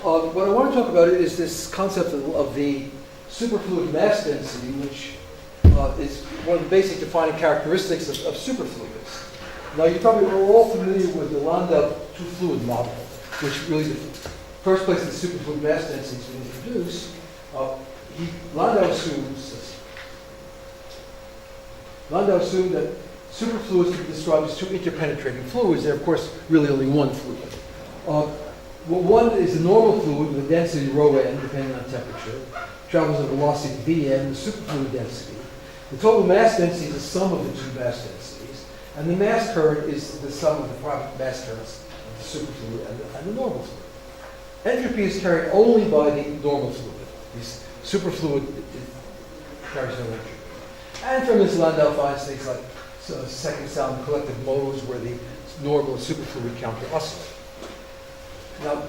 What I want to talk about is this concept of the superfluid mass density, which is one of the basic defining characteristics of superfluids. Now, you probably are all familiar with the Landau two-fluid model, which really the first place the superfluid mass density has been introduced. Landau assumed that superfluids could be described as two interpenetrating fluids. They're, of course, really only one fluid. One is the normal fluid with a density rho n, depending on temperature, travels at velocity vn, the superfluid density. The total mass density is the sum of the two mass densities, and the mass current is the sum of the product mass currents of the superfluid and the normal fluid. Entropy is carried only by the normal fluid. The superfluid carries no entropy. And from this, Landau finds things like second sound collective modes where the normal and superfluid counter oscillate. Now,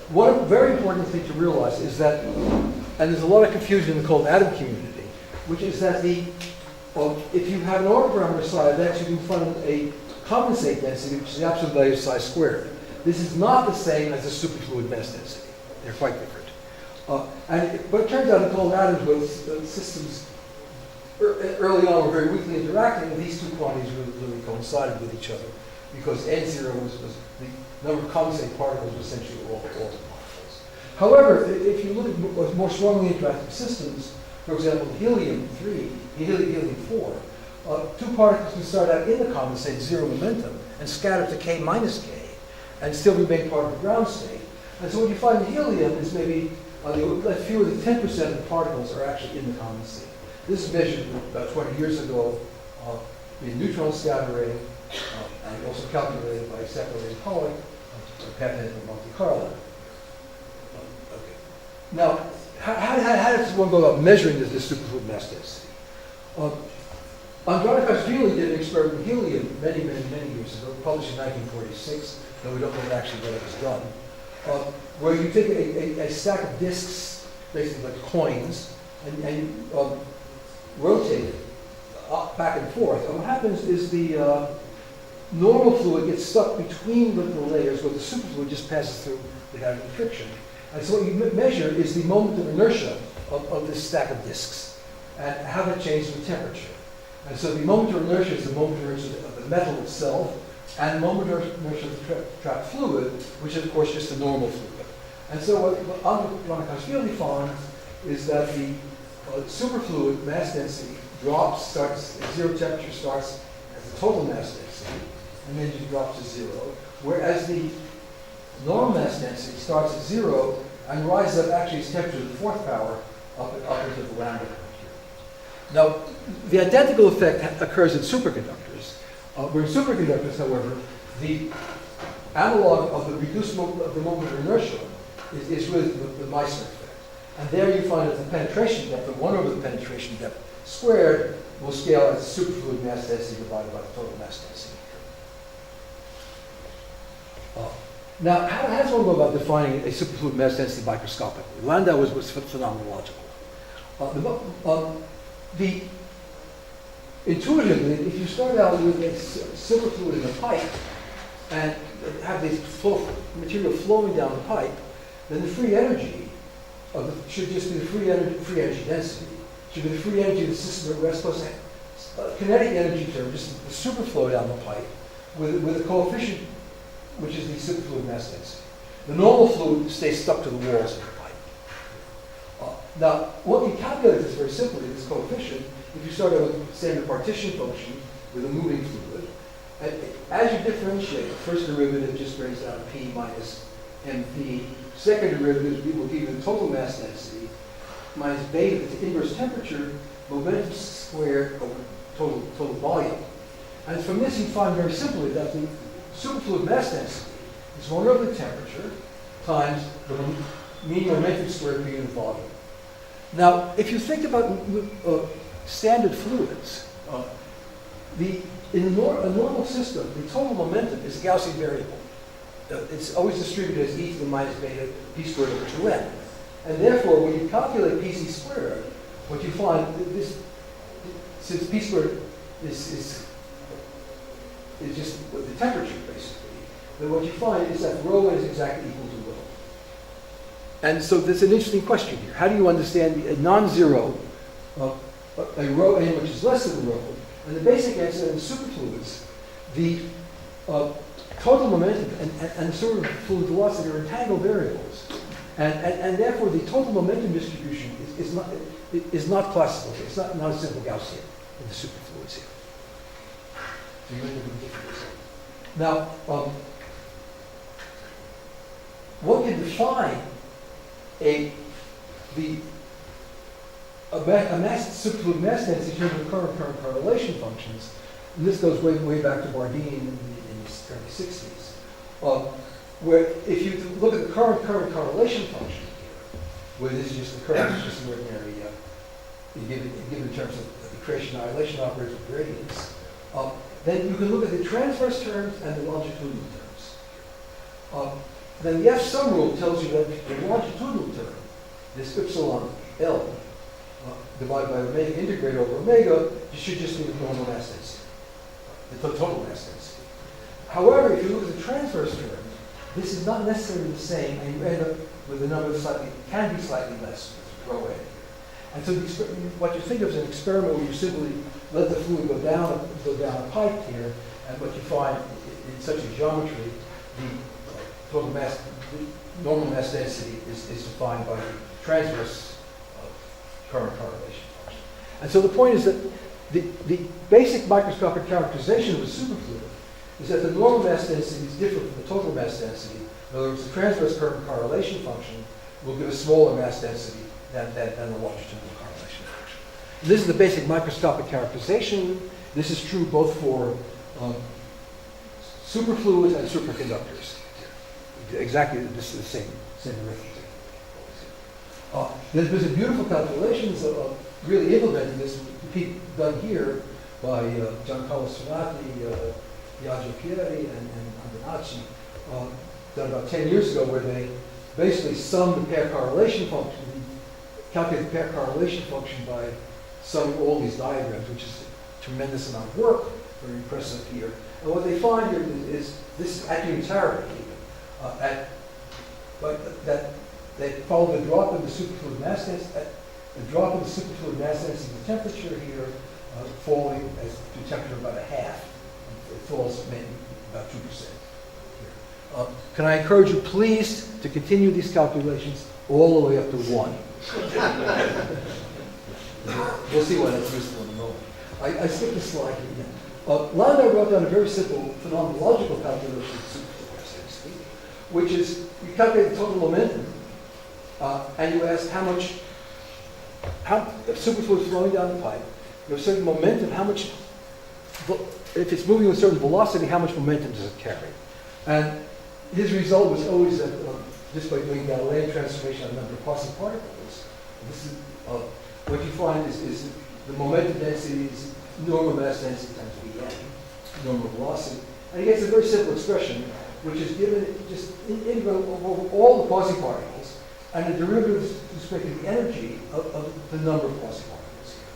one very important thing to realize is that, and there's a lot of confusion in the cold atom community, which is that if you have an order parameter psi of x, you can find a compensate density, which is the absolute value of psi squared. This is not the same as the superfluid mass density. They're quite different. But it turns out in cold atoms, with systems early on were very weakly interacting, and these two quantities really coincided with each other, because n0 was the number of condensate particles was essentially all the particles. However, if you look at more strongly interacting systems, for example, helium-3, helium-4, two particles can start out in the condensate, zero momentum, and scatter to k minus k, and still remain part of the ground state. And so what you find in helium is maybe fewer than 10% of the particles are actually in the condensate. This is measured about 20 years ago in neutron scattering, and also calculated by separating Pollock, patented in Monte Carlo. Okay. Now, how does one go about measuring this superfluid mass density? Andronikos-Vili did an experiment with helium many years ago, published in 1946, though we don't know actually when it was done, where you take a stack of disks, basically like coins, and rotate it back and forth. And what happens is the normal fluid gets stuck between the layers, where the superfluid just passes through without any friction. And so what you measure is the moment of inertia of this stack of disks, and how that changes with temperature. And so the moment of inertia is the moment of inertia of the metal itself, and the moment of inertia of the trapped fluid, which is, of course, just the normal fluid. And so what Andronikos-Vili finds is that the superfluid mass density starts at zero temperature, starts as the total mass density, and then just drops to zero, whereas the normal mass density starts at zero and rises up actually as temperature to the fourth power up into the lambda curve. Now, the identical effect occurs in superconductors. Where in superconductors, however, the analog of the reduced of the moment of inertia is really the Meissner effect. And there you find that the penetration depth, the 1 over the penetration depth squared, will scale as superfluid mass density divided by the total mass density. Now, how does one go about defining a superfluid mass density microscopically? Landau was phenomenological. Intuitively, if you start out with a superfluid in a pipe and have this material flowing down the pipe, then the free energy should just be the free energy density. Should be the free energy of the system at rest plus a kinetic energy term, just the superflow down the pipe, with a coefficient which is the superfluid mass density. The normal fluid stays stuck to the walls of the pipe. Now, what we calculate this very simply, this coefficient, if you start out with a standard partition function with a moving fluid, as you differentiate, the first derivative just brings down P minus mv. Second derivative will give you the total mass density minus beta, that's inverse temperature, momentum squared over total volume. And from this you find very simply that the superfluid mass density is 1 over the temperature times the mean momentum squared per unit volume. Now, if you think about standard fluids, in a normal system, the total momentum is a Gaussian variable. It's always distributed as e to the minus beta p squared over 2n. And therefore, when you calculate pc squared, what you find, since p squared is just the temperature, basically, then what you find is that rho is exactly equal to rho. And so there's an interesting question here. How do you understand a non-zero, a rho n which is less than rho? And the basic answer in superfluids, the total momentum and the sort of fluid velocity are entangled variables. And therefore the total momentum distribution is not classical. It's not a simple Gaussian in the superfluids here. So you end up with different results. Now, one can define a superfluid mass density in terms of current correlation functions. And this goes way back to Bardeen in the early 60s. Where if you look at the current correlation function here, where this is just the current, it's just an ordinary, given in terms of the creation annihilation operators with gradients, then you can look at the transverse terms and the longitudinal terms. Then the F sum rule tells you that the longitudinal term, this epsilon L, divided by omega, integrate over omega, you should just be the normal mass density, the total mass density. However, if you look at the transverse term, this is not necessarily the same, and you end up with a number that can be slightly less with rho n. And so what you think of as an experiment where you simply let the fluid go down a pipe here, and what you find in such a geometry, the total mass, the normal mass density is defined by the transverse current correlation function. And so the point is that the basic microscopic characterization of a superfluid is that the normal mass density is different from the total mass density. In other words, the transverse current correlation function will give a smaller mass density than the longitudinal correlation function. And this is the basic microscopic characterization. This is true both for superfluids and superconductors. Exactly, this is the same arithmetic. There's been beautiful calculations of really implementing this, done here by Giancarlo Sonati, Biagio Pieri, and Antonacci, done about 10 years ago, where they basically summed the pair correlation function, calculated the pair correlation function by summing all these diagrams, which is a tremendous amount of work, very impressive here. And what they find here is this at unitarity, that they follow the drop of the superfluid mass density, the drop of the superfluid mass density and temperature here, falling to temperature about a half. It falls maybe about 2% here. Can I encourage you, please, to continue these calculations all the way up to 1? We'll see why that's useful in a moment. I skipped a slide here again. Landau wrote down a very simple phenomenological calculation of superfluid mass density, which is you calculate the total momentum, and you ask how superfluid is flowing down the pipe. You have a certain momentum, if it's moving with a certain velocity, how much momentum does it carry? And his result was always that just by doing Galilean transformation on a number of quasi particles, this is, what you find is the momentum density is normal mass density times Vn, normal velocity. And he gets a very simple expression, which is given just integral over all the quasi particles, and the derivative is respect to the energy of the number of quasi particles here.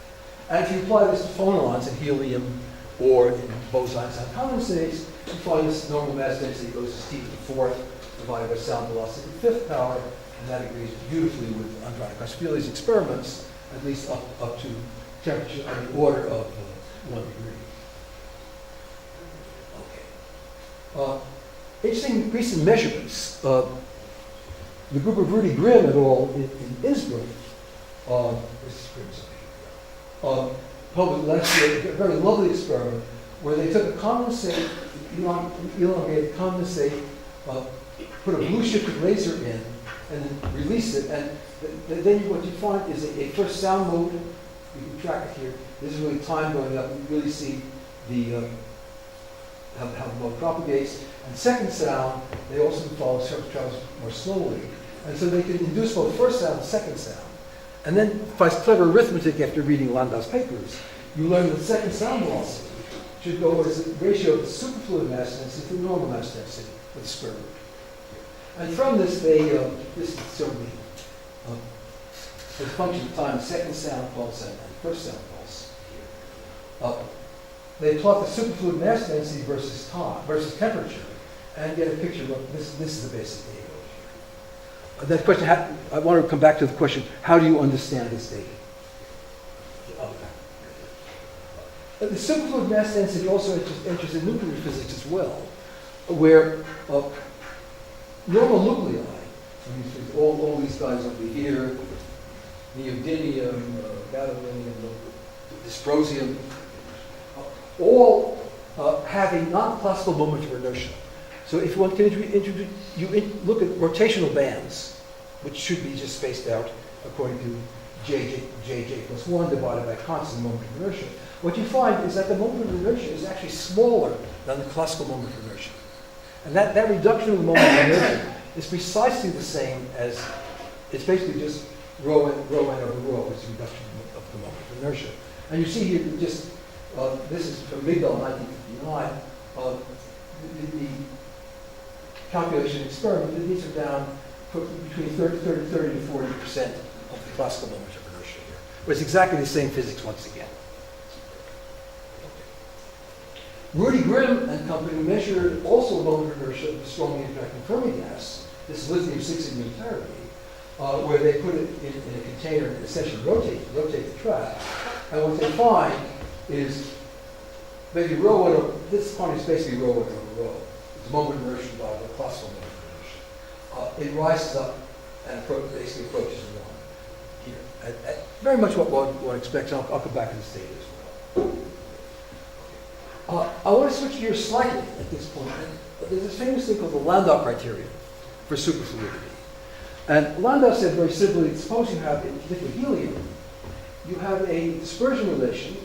And if you apply this to phonons in helium or in bosons and condensates, you find this normal mass density goes to T to the fourth divided by sound velocity to the fifth power, and that agrees beautifully with Andronic-Kospili's experiments, at least up to temperature on the order of 1 degree. Okay. Interesting recent measurements. The group of Rudy Grimm et al. In Innsbruck, published last year a very lovely experiment where they took a condensate, elongated condensate, put a blue shifted laser in, and then release it. And then what you find is a first sound mode. You can track it here. This is really time going up. You really see the how the mode propagates. And second sound, they also follow surface travels more slowly. And so they can induce both first sound and second sound. And then by clever arithmetic after reading Landau's papers, you learn that second sound velocity should go as a ratio of the superfluid mass density to the normal mass density with the square root. And from this, this is sort of the function of time, second sound pulse and first sound pulse here. They plot the superfluid mass density versus time, versus temperature, and get a picture of this is the basic data That question, I want to come back to the question, how do you understand this data? The superfluid mass density also enters in nuclear physics as well, where normal nuclei, all these guys over here, neodymium, gadolinium, dysprosium, all have a non-classical moment of inertia. So if you want to introduce, look at rotational bands, which should be just spaced out according to jj plus 1 divided by constant moment of inertia. What you find is that the moment of inertia is actually smaller than the classical moment of inertia. And that reduction of the moment of inertia is precisely the same as, it's basically just rho n over rho, it's a reduction of the moment of inertia. And you see here, just, this is from Migdal 1959, the calculation experiment, these are down between 30 to 40% of the classical moment of inertia here. But it's exactly the same physics once again. Rudy Grimm and company measured also a moment of inertia of the strongly interacting Fermi gas, this lithium-6 enantiomer, where they put it in a container and essentially rotate the trap. And what they find is maybe rho 1 over, this quantity is basically rho 1 over rho. It's moment of inertia by the classical moment of inertia. It rises up and basically approaches 1 here. Very much what one expects. I'll come back to this data as well. I want to switch gears slightly at this point. There's this famous thing called the Landau criterion for superfluidity. And Landau said very simply, suppose you have in liquid helium, you have a dispersion relation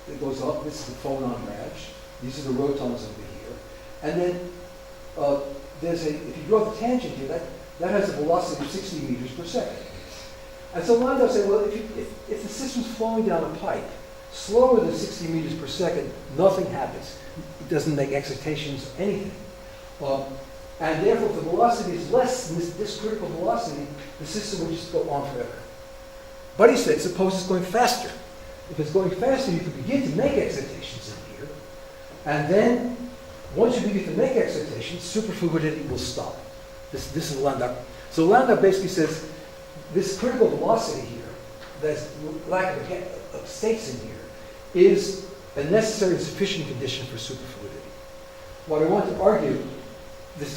that goes up. This is the phonon branch. These are the protons over here. And then if you draw the tangent here, that has a velocity of 60 meters per second. And so Landau said, well, if the system's flowing down a pipe, slower than 60 meters per second, nothing happens. It doesn't make excitations or anything. And therefore, if the velocity is less than this critical velocity, the system will just go on forever. But he said, suppose it's going faster. If it's going faster, you can begin to make excitations in here. And then, once you begin to make excitations, superfluidity will stop. This is Landau. So Landau basically says, this critical velocity here, there's lack of states in here, is a necessary and sufficient condition for superfluidity. What I want to argue, the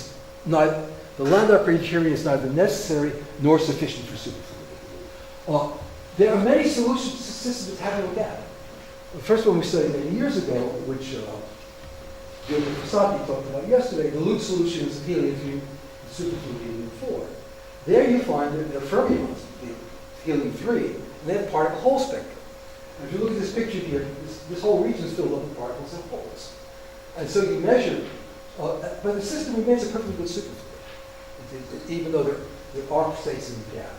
Landau criterion is neither necessary nor sufficient for superfluidity. There are many solutions to systems that have no gap. The first one we studied many years ago, which Gordon Baym talked about yesterday, the loop solutions of helium-3 superfluid helium-4. There you find that there are fermions, the helium-3, and they have particle hole spectra. And if you look at this picture here, this whole region is filled up with particles and holes. And so you measure, but the system remains a perfectly good superfluid, even though there are states in the gap.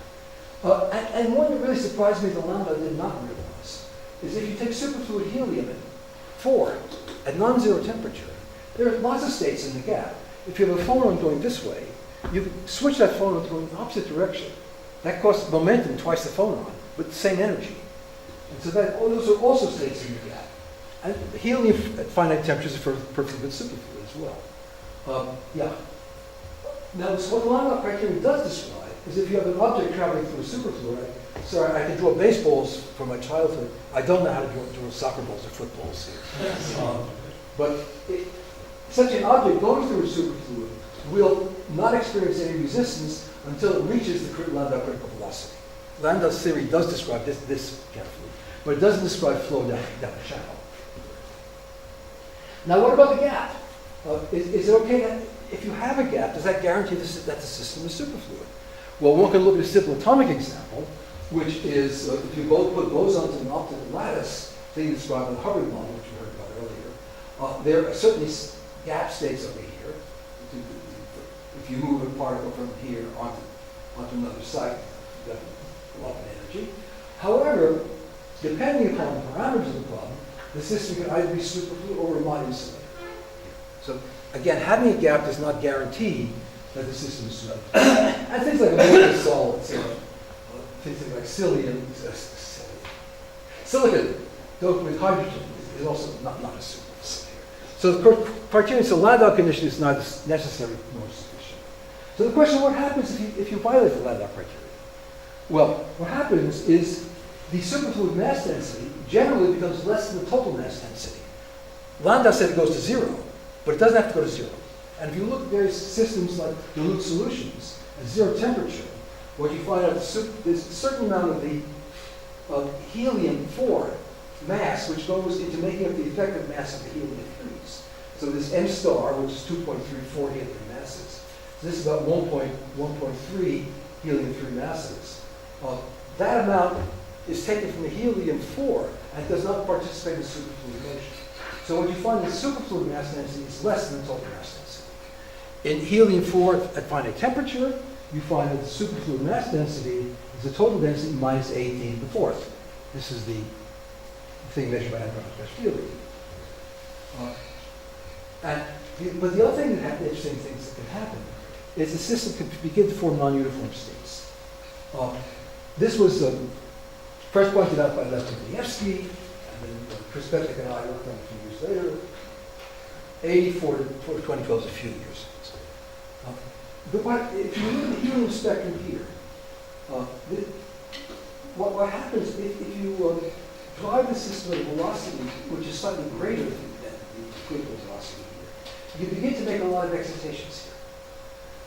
And one that really surprised me that Landau did not realize is if you take superfluid helium-4 at non-zero temperature, there are lots of states in the gap. If you have a phonon going this way, you can switch that phonon to go in the opposite direction. That costs momentum twice the phonon, but the same energy. And so those are also states in the gap. And helium at finite temperatures is perfectly good superfluid as well. Now, so what the Landau criterion does describe is if you have an object traveling through a superfluid, I can draw baseballs from my childhood. I don't know how to draw soccer balls or footballs here. But such an object going through a superfluid will not experience any resistance until it reaches the Landau critical velocity. Landau's theory does describe this carefully, but it doesn't describe flow down the channel. Now, what about the gap? Is it okay that if you have a gap, does that guarantee that the system is superfluid? Well, one can look at a simple atomic example, which is if you both put bosons in an optical lattice, thing described in the Hubbard model, which we heard about earlier, there are certainly gap states over here. If you move a particle from here onto another site, you have a lot of energy. However, depending upon the parameters of the problem, the system can either be superfluid or Riemann insulated. So again, having a gap does not guarantee that the system is superfluid. And things like amorphous solids, things like silicon doped with hydrogen is also not a superfluid. So the criterion, so Landau condition is neither necessary nor sufficient. So the question, what happens if you violate the Landau criteria? Well, what happens is the superfluid mass density generally becomes less than the total mass density. Landau said it goes to 0, but it doesn't have to go to 0. And if you look at various systems like dilute solutions at 0 temperature, what you find out is there's a certain amount of the helium-4 mass which goes into making up the effective mass of the helium-3s. So this M star, which is 2.34 helium masses, so this is about 1.3 helium-3 masses. That amount is taken from the helium-4 and does not participate in superfluid motion. So what you find is superfluid mass density is less than the total mass density. In helium-4 at finite temperature, you find that the superfluid mass density is the total density minus 18 to the fourth. This is the thing measured by hadronic helium. But the other thing that happens, interesting things that can happen, is the system can begin to form non-uniform states. This was first pointed out by Lefkowski, and then Chris Petrick and I worked on it a few years later. 84 to 2012 is a few years. But if you look at the helium spectrum here, what happens if you drive the system at a velocity which is slightly greater than the critical velocity here, you begin to make a lot of excitations here.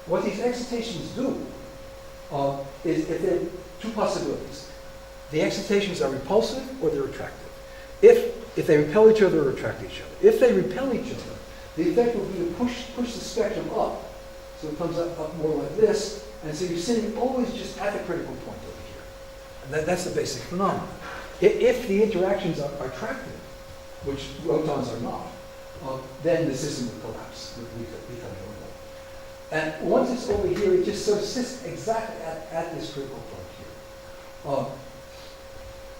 What these excitations do is if there are two possibilities. The excitations are repulsive or they're attractive. If they repel each other or attract each other. If they repel each other, the effect will be to push the spectrum up. So it comes up more like this, and so you're sitting always just at the critical point over here. And that's the basic phenomenon. If the interactions are attractive, which protons are not, then the system will collapse, will become normal. And once it's over here, it just sort of sits exactly at this critical point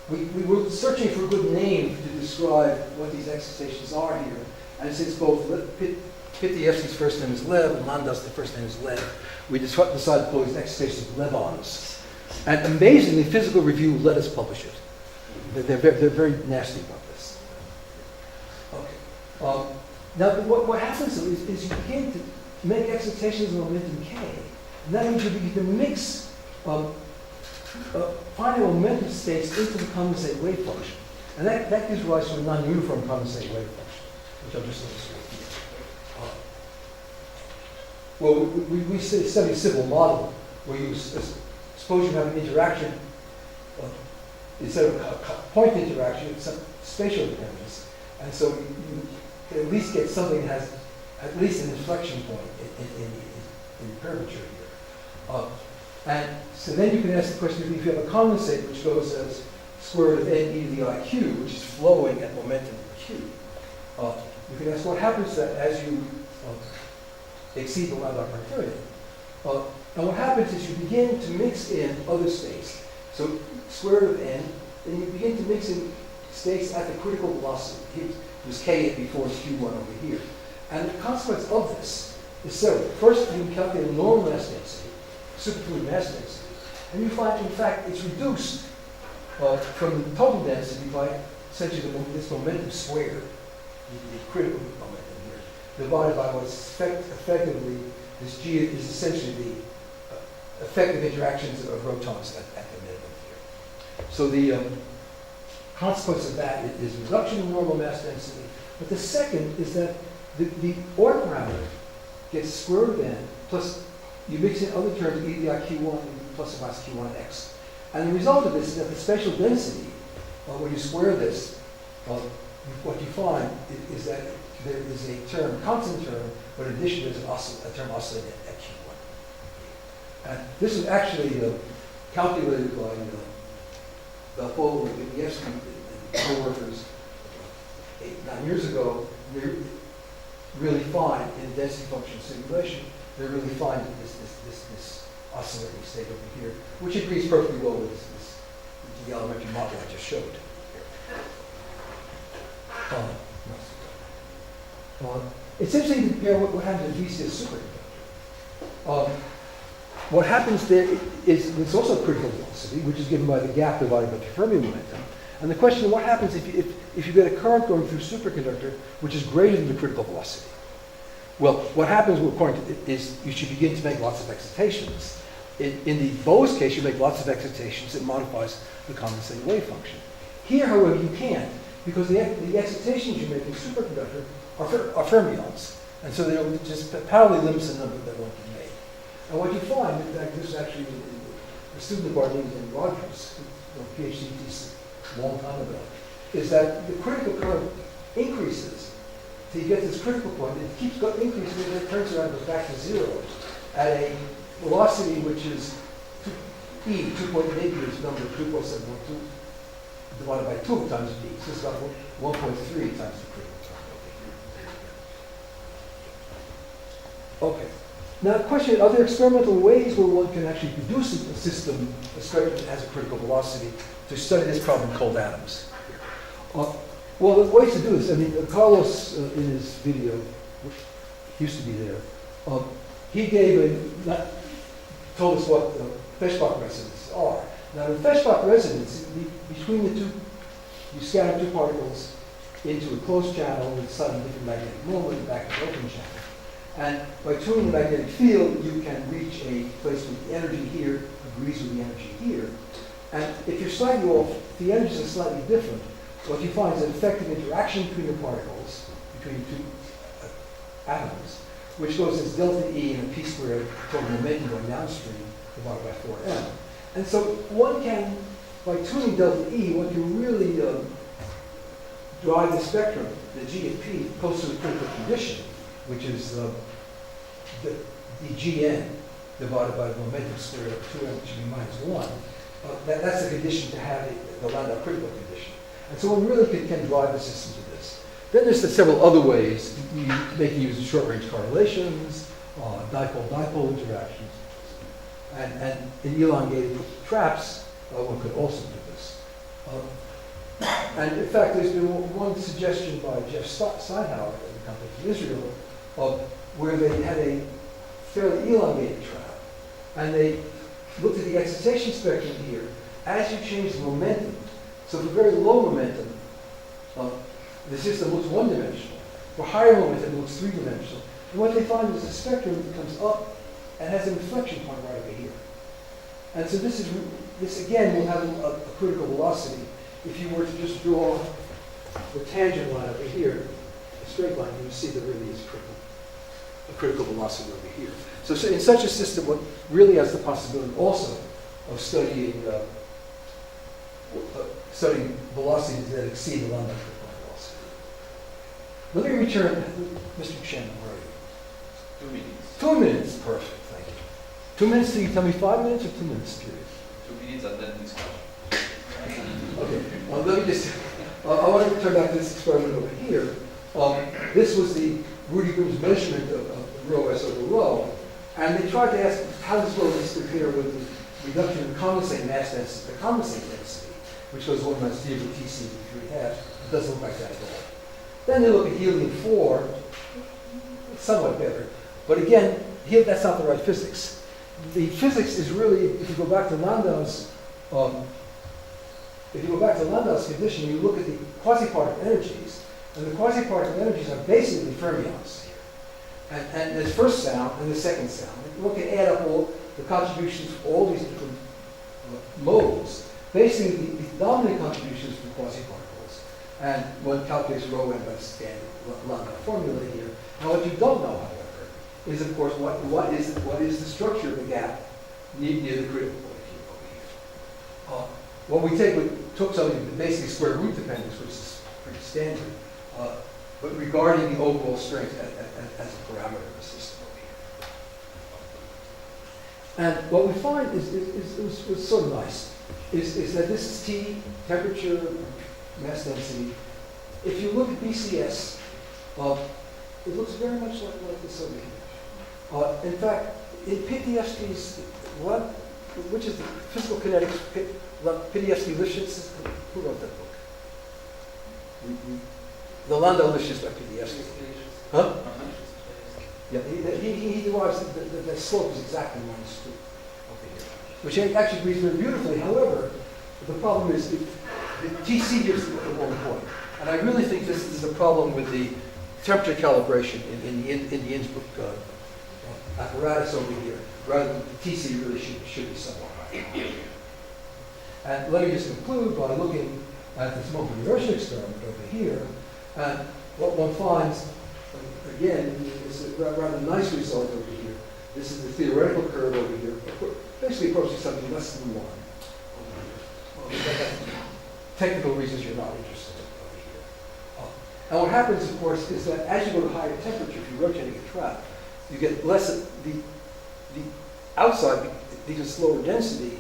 here. We were searching for a good name to describe what these excitations are here, and since both Pittievsky's first name is Lev and Landau's the first name is Lev, we decided to call these excitations Levons. And amazingly, Physical Review let us publish it. They're very nasty about this. Okay. Now, what happens though is you begin to make excitations of momentum K, and that means you begin to mix finite momentum states into the condensate wave function. And that gives rise to a non-uniform condensate wave function, which I'll just illustrate here. Well, we study a simple model where you suppose you have an interaction, instead of a point interaction, it's some spatial dependence. And so you can at least get something that has at least an inflection point in curvature here. And so then you can ask the question, if you have a condensate which goes as square root of n e to the iq, which is flowing at momentum q, you can ask what happens as you exceed the Landau criterion. And what happens is you begin to mix in other states. So square root of n, and you begin to mix in states at the critical velocity. There's k before it's q1 over here. And the consequence of this is several. First, you can calculate a normal mass density, superfluid mass density, and you find, in fact, it's reduced from the total density by essentially this momentum squared, the critical momentum here, divided by what's effectively, this g is essentially the effective interactions of protons at the minimum here. So the consequence of that is reduction in normal mass density. But the second is that the order parameter gets square root of n, plus you mix in other terms, e to the q1 plus or minus q1x. And the result of this is that the spatial density, when you square this, what you find is that there is a term, constant term, but in addition there's a term oscillating at q1. And this is actually calculated by Belfogle and Pittievsky and co-workers 8-9 years ago. They really find in density function simulation, they really find this oscillating state over here, which agrees perfectly well with the elementary model I just showed. It's interesting to compare what happens in VCS superconductor. What happens there is it's also a critical velocity, which is given by the gap divided by the Fermi momentum. And the question is, what happens if you get a current going through superconductor which is greater than the critical velocity? Well, what happens according to is you should begin to make lots of excitations. In the Bose case, you make lots of excitations. It modifies the compensating wave function. Here, however, you can't, because the excitations you make in a superconductor are fermions. And so they just powerfully limits the number that one can make. And what you find, in fact, this is actually a student of Gordon Baym, Rogers, who a PhD thesis a long time ago, is that the critical current increases till you get this critical point. It keeps increasing and it turns around and goes back to zero at a velocity which is e, 2.8 meters, number 2.712 divided by 2 times d. So it's about 1.3 times the critical current. Okay. Now, the question, are there experimental ways where one can actually produce a system, a spectrum that has a critical velocity, to study this problem called atoms? Well, the ways to do this, I mean, Carlos, in his video, which used to be there, he told us what Feshbach resonances are. Now, in Feshbach resonance, between the two, you scatter two particles into a closed channel with sudden different magnetic moment and back to an open channel. And by tuning the magnetic field, you can reach a place where the energy here agrees with the energy here. And if you're slightly off, if the energies are slightly different, what you find is an effective interaction between the particles, between two atoms, which goes as delta E and a p squared total momentum going downstream divided by 4m. And so one can, by tuning delta E, one can really drive the spectrum, the G and P, close to the critical condition, which is the Gn divided by the momentum squared of 2m, which should be minus 1. That's the condition to have the Landau critical condition. And so one really can drive the system to this. Then there's several other ways. They can use short-range correlations, dipole-dipole interactions, and in elongated traps, one could also do this. And in fact, there's been one suggestion by Jeff Steinhauer at the company in Israel, where they had a fairly elongated trap, and they looked at the excitation spectrum here. As you change the momentum, so for very low momentum, the system looks one-dimensional. For higher momentum, it looks three-dimensional. And what they find is the spectrum comes up and has an inflection point right over here. And so this again will have a critical velocity. If you were to just draw the tangent line over here, a straight line, you would see there really is a critical velocity over here. So in such a system, what really has the possibility also of studying velocities that exceed the Landau critical velocity. Let me return, Mr. Shannon, where are you? 2 minutes. 2 minutes, perfect, thank you. 2 minutes, so you tell me 5 minutes or 2 minutes period? 2 minutes and then discussion. Okay, let me just, I want to turn back to this experiment over here. This was the Rudy Grimm's measurement of rho S over rho, and they tried to ask how does rho S compare with the reduction in condensate mass density, the condensate density, which goes 1 minus d over Tc to 3/2. It doesn't look like that at all. Then they look at helium-4, it's somewhat better, but again, here that's not the right physics. The physics is really, if you go back to Landau's condition, you look at the quasi-particle energies, and the quasi-particle energies are basically fermions here. And there's first sound and the second sound. One can add up all the contributions from all these different modes. Basically, the dominant contributions from quasi-particles. And one calculates rho n by the standard Landau formula here. Now, what you don't know, however, is of course what is the structure of the gap near the critical point here over here. What we took something basically square root dependence, which is pretty standard, but regarding the overall strength as a parameter of the system over here. And what we find was sort of nice, is that this is T, temperature, mass density. If you look at BCS, it looks very much like this over here. In fact, in Pitievsky's, which is the physical kinetics, Pitievsky-Lifshitz, who wrote that book? The Landau-Lifshitz by Pitievsky. Huh? Yeah, he derives the slope is exactly -2 over here, which actually agrees very beautifully. However, the problem is the TC gives the one point. And I really think this is a problem with the temperature calibration in the Innsbruck apparatus over here, rather than the TC really should be somewhat higher. And let me just conclude by looking at this multiple inertia experiment over here, and what one finds, again, is a rather nice result over here. This is the theoretical curve over here, basically approaching something less than 1. Technical reasons you're not interested in over here. And what happens, of course, is that as you go to higher temperature, if you're rotating a trap, you get less, the outside, because it's lower density,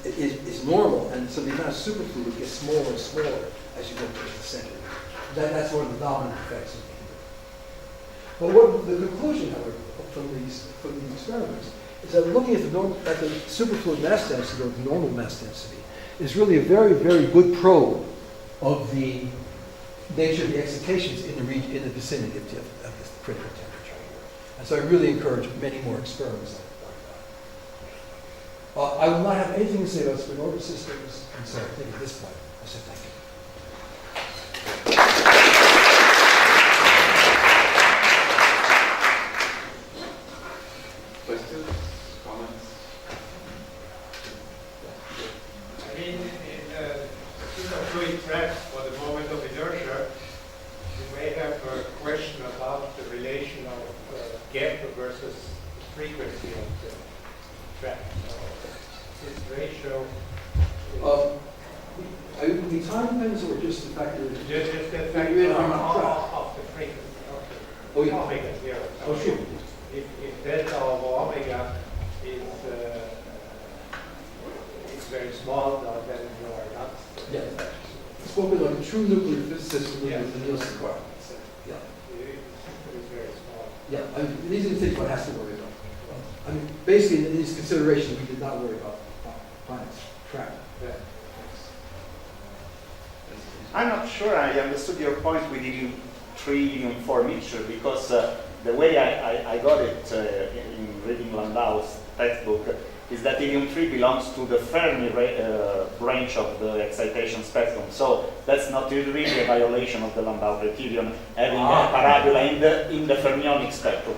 is normal, and so the amount of superfluid gets smaller and smaller as you go towards the center. That's one of the dominant effects of the heater. But what the conclusion, however, from these experiments is that looking at the superfluid mass density, or the normal mass density, is really a very, very good probe of the nature of the excitations in the vicinity of this critical temperature here. And so I really encourage many more experiments like that. I will not have anything to say about spin-orbit systems, and so I think at this point, I'll say thank you. Questions, comments? I mean, in superfluid traps for the moment of inertia, you may have a question about the relation of gap versus frequency of the trap. This ratio Would be time dependent or just the fact that just the fact you're in of harmonic the frequency of Oh, the yeah. omega here. Oh, sure. If delta over omega is very small, then you are not. Yeah. Spoken like a true nuclear physicist with Yeah. the Nielsen requirements. Yeah. It is very small. Yeah. I mean, these are the things one has to worry about. I mean, basically, in these considerations, we did not worry about planets trapped. Yeah. I'm not sure I understood your point with helium 3, helium 4 mixture, because the way I got it in reading Landau's textbook is that helium 3 belongs to the Fermi range of the excitation spectrum. So that's not really a violation of the Landau criterion, having a parabola in the fermionic spectrum.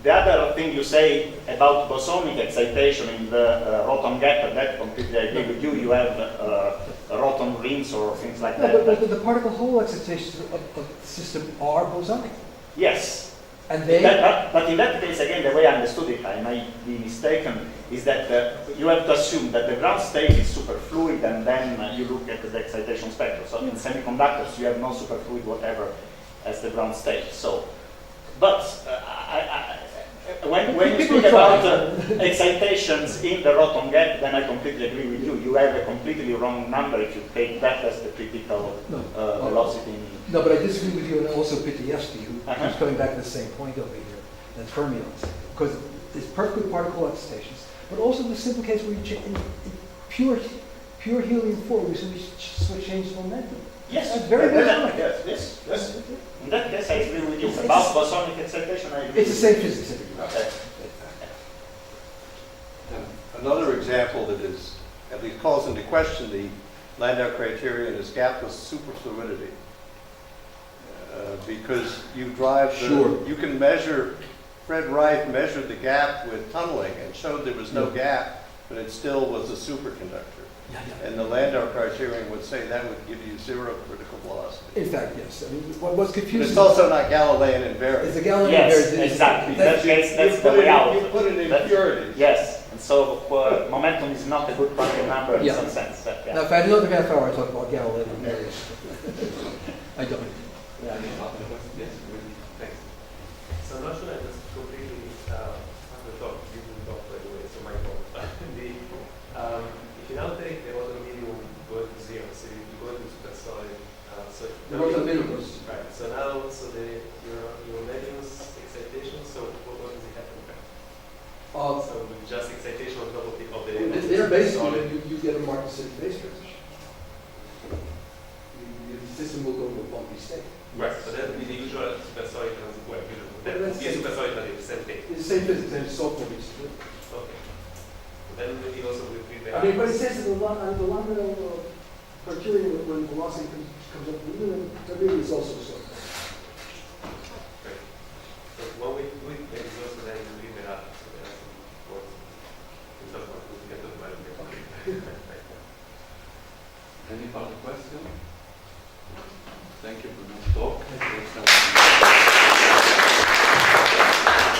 The other thing you say about bosonic excitation in the Roton gap, that completely agree with you. You have Roton rings or things like that. But the particle hole excitations of the system are bosonic. Yes. And they... But in that case, again, the way I understood it, I might be mistaken, is that you have to assume that the ground state is superfluid, and then you look at the excitation spectrum. So in semiconductors, you have no superfluid whatever as the ground state. So, but when you speak about excitations in the Roton gap, then I completely agree with you. You have a completely wrong number if you take that as the critical velocity. No, but I disagree with you, and also Pitievsky, who's coming back to the same point over here, that's fermions. Because it's perfect particle excitations, but also the simple case where you in pure helium-4, we simply change the momentum. Yes, that's very bosonic. Yes. In that case, I agree with you. About bosonic excitation, I agree. It's the same physics. Okay. Another example that is, at least calls into question the Landau criterion is gapless superfluidity. Because you drive you can measure, Fred Wright measured the gap with tunneling and showed there was no gap, but it still was a superconductor. And the Landau criterion would say that would give you 0 critical velocity. In fact, yes. I mean, what's confusing... But it's also not Galilean invariant. It's a Galilean Yes, invariant. exactly. That's the way out. You put it in purities. Yes, and so momentum is not a good quantum number in some sense. Now, if I had another half hour, I'd talk about Galilean invariant. I don't. Yeah, I mean, yes, really, thanks. So I'm not sure I just completely have the talk, you can talk by the way, so my fault. If you now take the order minimum go to 0, so you go to supersolid, so The Roton minimums. right. So now, so your medium's excitation. So what does it happen there? So with just excitation on top of the They're basically, solid. you get a Martin phase transition. The system will go to a bumpy state. Right. So that would be the usual supersolid transition. Well, that would That's be a supersolid transition, same thing. It's the same physics, and it's software reaches. Okay. Then maybe also with I mean, but it says that the Landau criterion, when velocity comes up, there really is also a software. Any further question? Thank you for this talk.